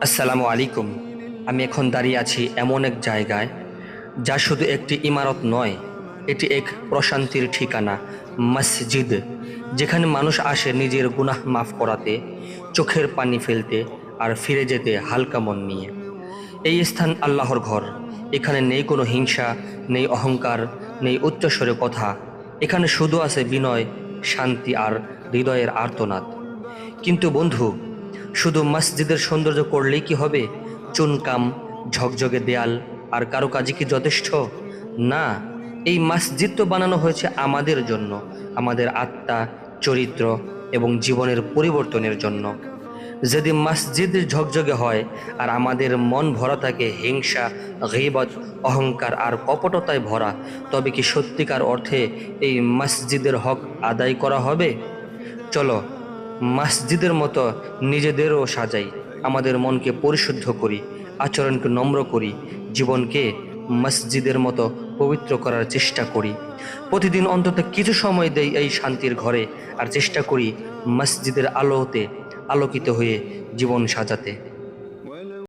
আসসালামু আলাইকুম। আমি এখন দাঁড়িয়ে আছি এমন এক জায়গায় যা শুধু একটি ইমারত নয়, এটি এক প্রশান্তির ঠিকানা, মসজিদ, যেখানে মানুষ আসে নিজের গুনাহ মাফ করাতে, চোখের পানি ফেলতে আর ফিরে যেতে হালকা মন নিয়ে। এই স্থান আল্লাহর ঘর। এখানে নেই কোনো হিংসা, নেই অহংকার, নেই উচ্চস্বরে কথা। এখানে শুধু আছে বিনয়, শান্তি আর হৃদয়ের আর্তনাদ। কিন্তু বন্ধু, শুধু মসজিদের সৌন্দর্য করলেই কি হবে? চুনকাম, ঝকঝকে দেয়াল আর কারুকাজই কি যথেষ্ট? না, এই মসজিদ তো বানানো হয়েছে আমাদের জন্য, আমাদের আত্মা, চরিত্র এবং জীবনের পরিবর্তনের জন্য। যদি মসজিদ ঝকঝকে হয় আর আমাদের মন ভরা থাকে হিংসা, গীবত, অহংকার আর কপটতায় ভরা, তবে কি সত্যিকার অর্থে এই মসজিদের হক আদায় করা হবে? চলো মসজিদের মতো নিজেদেরও সাজাই, আমাদের মনকে পরিশুদ্ধ করি, আচরণকে নম্র করি, জীবনকে মসজিদের মতো পবিত্র করার চেষ্টা করি। প্রতিদিন অন্তত কিছু সময় দেই এই শান্তির ঘরে, আর চেষ্টা করি মসজিদের আলোতে আলোকিত হয়ে জীবন সাজাতে।